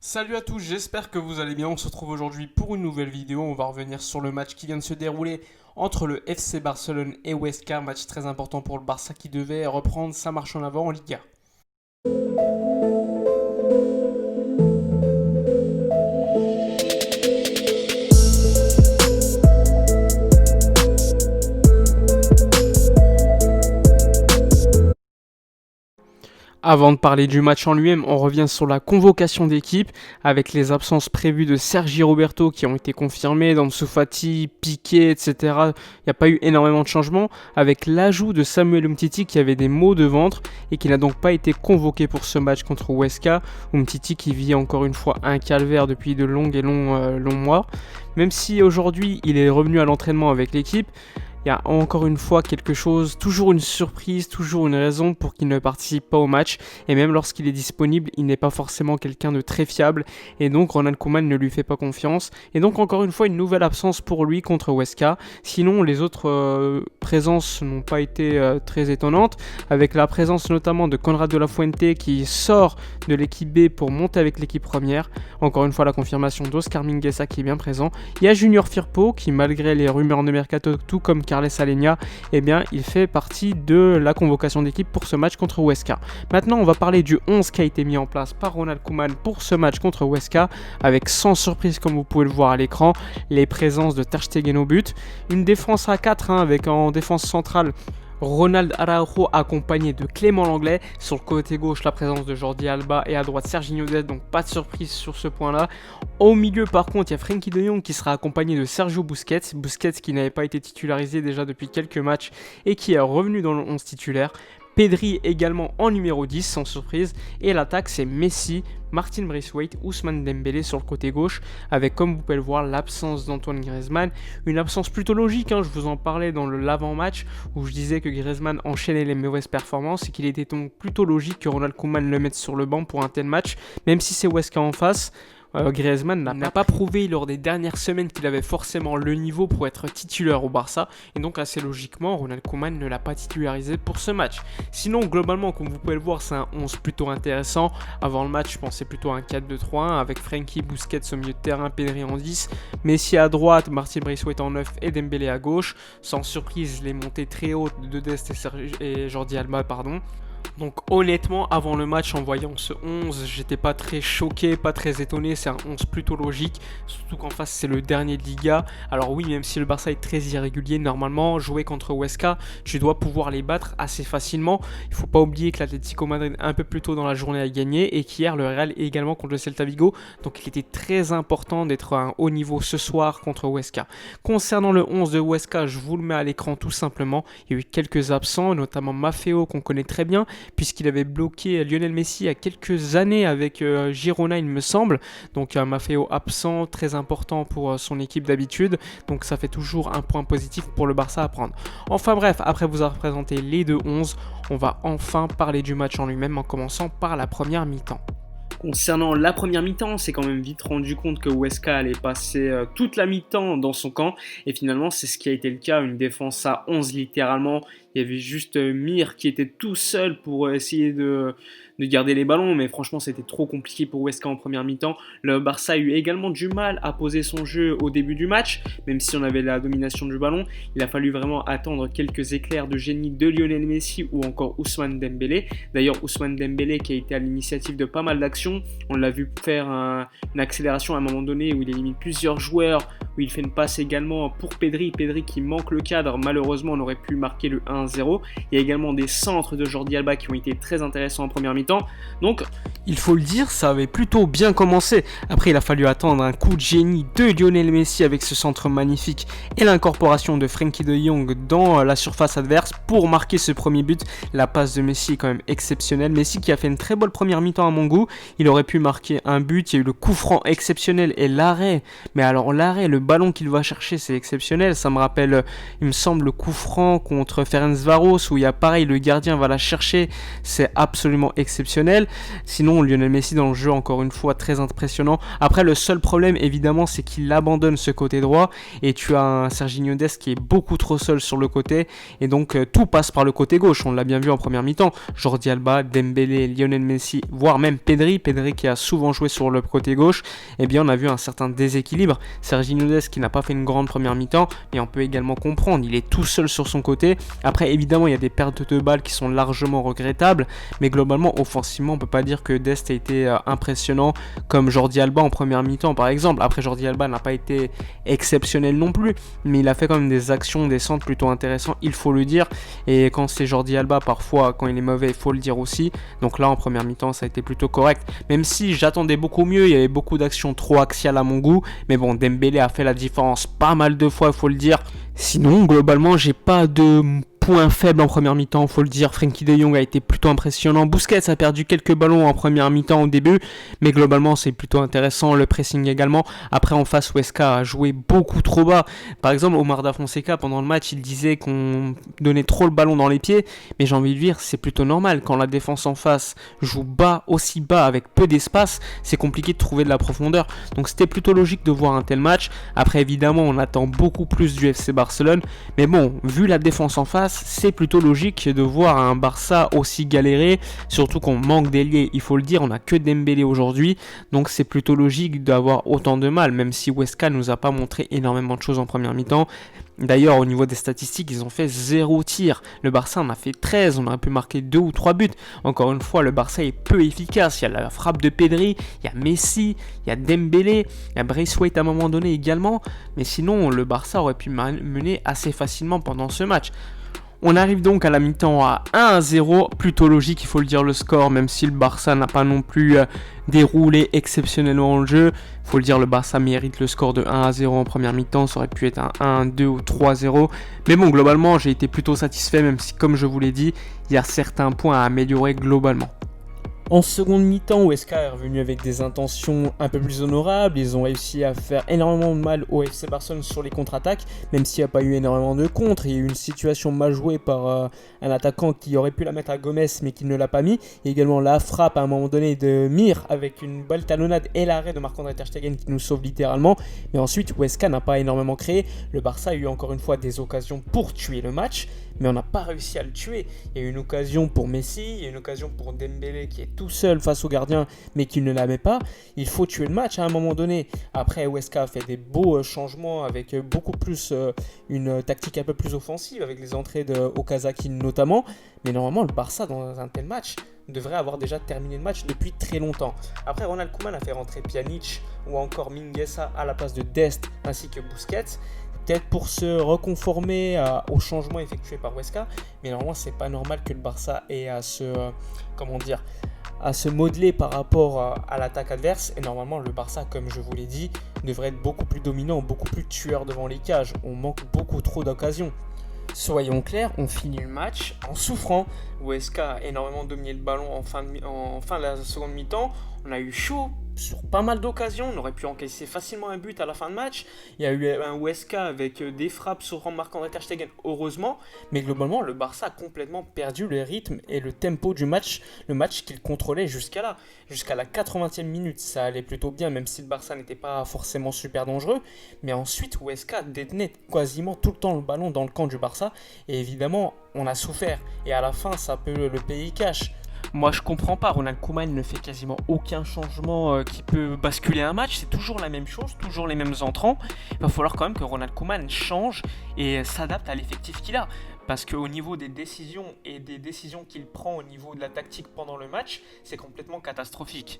Salut à tous, j'espère que vous allez bien. On se retrouve aujourd'hui pour une nouvelle vidéo. On va revenir sur le match qui vient de se dérouler entre le FC Barcelone et Huesca. Match très important pour le Barça qui devait reprendre sa marche en avant en Liga. Avant de parler du match en lui-même, on revient sur la convocation d'équipe avec les absences prévues de Sergi Roberto qui ont été confirmées, d'Ansu Fati, Piqué, etc. Il n'y a pas eu énormément de changements, avec l'ajout de Samuel Umtiti qui avait des maux de ventre et qui n'a donc pas été convoqué pour ce match contre Huesca. Umtiti qui vit encore une fois un calvaire depuis de longs mois. Même si aujourd'hui il est revenu à l'entraînement avec l'équipe, il y a encore une fois quelque chose, toujours une surprise, toujours une raison pour qu'il ne participe pas au match. Et même lorsqu'il est disponible, il n'est pas forcément quelqu'un de très fiable. Et donc Ronald Koeman ne lui fait pas confiance. Et donc encore une fois, une nouvelle absence pour lui contre Huesca. Sinon, les autres présences n'ont pas été très étonnantes. Avec la présence notamment de Conrad de la Fuente qui sort de l'équipe B pour monter avec l'équipe première. Encore une fois, la confirmation d'Oscar Mingueza qui est bien présent. Il y a Junior Firpo qui, malgré les rumeurs de mercato, tout comme Carles Alenia, eh bien, il fait partie de la convocation d'équipe pour ce match contre Huesca. Maintenant, on va parler du 11 qui a été mis en place par Ronald Koeman pour ce match contre Huesca, avec sans surprise, comme vous pouvez le voir à l'écran, les présences de Ter Stegen au but, une défense à 4 avec en défense centrale Ronald Araujo accompagné de Clément Langlais. Sur le côté gauche, la présence de Jordi Alba et à droite Serginho Dest, donc pas de surprise sur ce point-là. Au milieu, par contre, il y a Frenkie de Jong qui sera accompagné de Sergio Busquets. Busquets qui n'avait pas été titularisé déjà depuis quelques matchs et qui est revenu dans le 11 titulaire. Pedri également en numéro 10 sans surprise, et l'attaque c'est Messi, Martin Braithwaite, Ousmane Dembélé sur le côté gauche, avec, comme vous pouvez le voir, l'absence d'Antoine Griezmann, une absence plutôt logique, je vous en parlais dans l'avant-match où je disais que Griezmann enchaînait les mauvaises performances et qu'il était donc plutôt logique que Ronald Koeman le mette sur le banc pour un tel match, même si c'est Huesca en face. Griezmann n'a pas prouvé lors des dernières semaines qu'il avait forcément le niveau pour être titulaire au Barça, et donc assez logiquement Ronald Koeman ne l'a pas titularisé pour ce match. Sinon globalement, comme vous pouvez le voir, c'est un 11 plutôt intéressant. Avant le match je pensais plutôt un 4-2-3-1 avec Frenkie, Busquets au milieu de terrain, Pedri en 10, Messi à droite, Martin Braithwaite en 9 et Dembélé à gauche. Sans surprise, les montées très hautes de Dest et Jordi Alba, Donc honnêtement, avant le match, en voyant ce 11, j'étais pas très choqué, pas très étonné. C'est un 11 plutôt logique, surtout qu'en face c'est le dernier de Liga. Alors oui, même si le Barça est très irrégulier, normalement, jouer contre Huesca, tu dois pouvoir les battre assez facilement. Il faut pas oublier que l'Atlético Madrid un peu plus tôt dans la journée a gagné et qu'hier le Real également contre le Celta Vigo. Donc il était très important d'être à un haut niveau ce soir contre Huesca. Concernant le 11 de Huesca, je vous le mets à l'écran tout simplement. Il y a eu quelques absents, notamment Maffeo qu'on connaît très bien, puisqu'il avait bloqué Lionel Messi il y a quelques années avec Girona, il me semble. Donc un Maffeo absent, très important pour son équipe d'habitude. Donc ça fait toujours un point positif pour le Barça à prendre. Enfin bref, après vous avoir présenté les deux 11, on va enfin parler du match en lui-même en commençant par la première mi-temps. Concernant la première mi-temps, c'est quand même vite rendu compte que Huesca allait passer toute la mi-temps dans son camp. Et finalement, c'est ce qui a été le cas. Une défense à 11 littéralement. Il y avait juste Mir qui était tout seul pour essayer de garder les ballons. Mais franchement, c'était trop compliqué pour Huesca en première mi-temps. Le Barça a eu également du mal à poser son jeu au début du match. Même si on avait la domination du ballon, il a fallu vraiment attendre quelques éclairs de génie de Lionel Messi ou encore Ousmane Dembélé. D'ailleurs, Ousmane Dembélé qui a été à l'initiative de pas mal d'actions. On l'a vu faire une accélération à un moment donné où il élimine plusieurs joueurs, où il fait une passe également pour Pedri qui manque le cadre. Malheureusement, on aurait pu marquer le 1-0. Il y a également des centres de Jordi Alba qui ont été très intéressants en première mi-temps. Donc, il faut le dire, ça avait plutôt bien commencé. Après, il a fallu attendre un coup de génie de Lionel Messi avec ce centre magnifique et l'incorporation de Frenkie de Jong dans la surface adverse pour marquer ce premier but. La passe de Messi est quand même exceptionnelle. Messi qui a fait une très bonne première mi-temps à mon goût. Il aurait pu marquer un but. Il y a eu le coup franc exceptionnel et l'arrêt. Mais alors l'arrêt, le ballon qu'il va chercher, c'est exceptionnel. Ça me rappelle, il me semble, le coup franc contre Ferenc Ferencváros où il y a pareil, le gardien va la chercher, c'est absolument exceptionnel. Sinon, Lionel Messi dans le jeu, encore une fois, très impressionnant. Après, le seul problème, évidemment, c'est qu'il abandonne ce côté droit et tu as un Serginho Dest qui est beaucoup trop seul sur le côté et donc tout passe par le côté gauche. On l'a bien vu en première mi-temps. Jordi Alba, Dembélé, Lionel Messi, voire même Pedri qui a souvent joué sur le côté gauche, eh bien on a vu un certain déséquilibre. Serginho Dest qui n'a pas fait une grande première mi-temps, mais on peut également comprendre, il est tout seul sur son côté. Après évidemment il y a des pertes de balles qui sont largement regrettables, mais globalement offensivement on peut pas dire que Dest a été impressionnant comme Jordi Alba en première mi-temps par exemple. Après Jordi Alba n'a pas été exceptionnel non plus, mais il a fait quand même des actions, des centres plutôt intéressants, il faut le dire. Et quand c'est Jordi Alba, parfois quand il est mauvais, il faut le dire aussi. Donc là en première mi-temps ça a été plutôt correct, même si j'attendais beaucoup mieux, il y avait beaucoup d'actions trop axiales à mon goût, mais bon, Dembélé a fait la différence pas mal de fois, il faut le dire. Sinon, globalement, j'ai pas de point faible en première mi-temps, faut le dire. Frenkie de Jong a été plutôt impressionnant. Busquets a perdu quelques ballons en première mi-temps au début, mais globalement c'est plutôt intéressant. Le pressing également. Après en face, Huesca a joué beaucoup trop bas. Par exemple, Omar Da Fonseca pendant le match, il disait qu'on donnait trop le ballon dans les pieds, mais j'ai envie de dire c'est plutôt normal. Quand la défense en face joue bas, aussi bas, avec peu d'espace, c'est compliqué de trouver de la profondeur. Donc c'était plutôt logique de voir un tel match. Après évidemment, on attend beaucoup plus du FC Barcelone, mais bon, vu la défense en face, c'est plutôt logique de voir un Barça aussi galéré, surtout qu'on manque d'ailier, il faut le dire, on n'a que Dembélé aujourd'hui, donc c'est plutôt logique d'avoir autant de mal, même si Huesca nous a pas montré énormément de choses en première mi-temps. D'ailleurs, au niveau des statistiques, ils ont fait 0 tir. Le Barça en a fait 13, on aurait pu marquer 2 ou 3 buts. Encore une fois, le Barça est peu efficace. Il y a la frappe de Pedri, il y a Messi, il y a Dembélé, il y a Braithwaite à un moment donné également. Mais sinon, le Barça aurait pu mener assez facilement pendant ce match. On arrive donc à la mi-temps à 1-0, plutôt logique il faut le dire le score, même si le Barça n'a pas non plus déroulé exceptionnellement le jeu. Il faut le dire, le Barça mérite le score de 1-0 en première mi-temps, ça aurait pu être un 1-2 ou 3-0. Mais bon, globalement j'ai été plutôt satisfait, même si comme je vous l'ai dit, il y a certains points à améliorer globalement. En seconde mi-temps, Huesca est revenu avec des intentions un peu plus honorables. Ils ont réussi à faire énormément de mal au FC Barcelone sur les contre-attaques, même s'il n'y a pas eu énormément de contre. Il y a eu une situation mal jouée par un attaquant qui aurait pu la mettre à Gomez, mais qui ne l'a pas mis. Il y a également la frappe à un moment donné de Mir avec une balle talonnade et l'arrêt de Marc-André ter Stegen qui nous sauve littéralement. Mais ensuite, Huesca n'a pas énormément créé. Le Barça a eu encore une fois des occasions pour tuer le match, mais on n'a pas réussi à le tuer. Il y a eu une occasion pour Messi, il y a une occasion pour Dembélé qui est tout seul face au gardien mais qui ne la met pas. Il faut tuer le match à un moment donné. Après, Huesca a fait des beaux changements avec beaucoup plus une tactique un peu plus offensive avec les entrées de Okazaki notamment. Mais normalement, le Barça dans un tel match devrait avoir déjà terminé le match depuis très longtemps. Après, Ronald Koeman a fait rentrer Pjanic ou encore Mingueza à la place de Dest ainsi que Busquets. Peut-être pour se reconformer aux changements effectués par Huesca, mais normalement c'est pas normal que le Barça ait à se modeler par rapport à l'attaque adverse, et normalement le Barça, comme je vous l'ai dit, devrait être beaucoup plus dominant, beaucoup plus tueur devant les cages. On manque beaucoup trop d'occasions. Soyons clairs, on finit le match en souffrant. Huesca a énormément dominé le ballon en fin de la seconde mi-temps. On a eu chaud sur pas mal d'occasions, on aurait pu encaisser facilement un but à la fin de match. Il y a eu un Huesca avec des frappes sur Marc-André ter Stegen, heureusement, mais globalement le Barça a complètement perdu le rythme et le tempo du match, le match qu'il contrôlait jusqu'à là. Jusqu'à la 80e minute, ça allait plutôt bien, même si le Barça n'était pas forcément super dangereux, mais ensuite Huesca détenait quasiment tout le temps le ballon dans le camp du Barça, et évidemment on a souffert, et à la fin ça peut le payer cash. Moi je comprends pas, Ronald Koeman ne fait quasiment aucun changement qui peut basculer un match, c'est toujours la même chose, toujours les mêmes entrants. Il va falloir quand même que Ronald Koeman change et s'adapte à l'effectif qu'il a. Parce qu'au niveau des décisions et des décisions qu'il prend au niveau de la tactique pendant le match, c'est complètement catastrophique.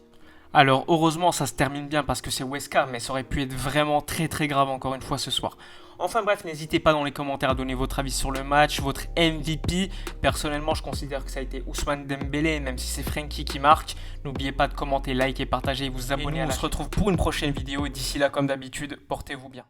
Alors heureusement ça se termine bien parce que c'est Huesca, mais ça aurait pu être vraiment très très grave encore une fois ce soir. Enfin bref, n'hésitez pas dans les commentaires à donner votre avis sur le match, votre MVP. Personnellement, je considère que ça a été Ousmane Dembélé, même si c'est Frenkie qui marque. N'oubliez pas de commenter, liker, partager et vous abonner. On se retrouve pour une prochaine vidéo. D'ici là, comme d'habitude, portez-vous bien.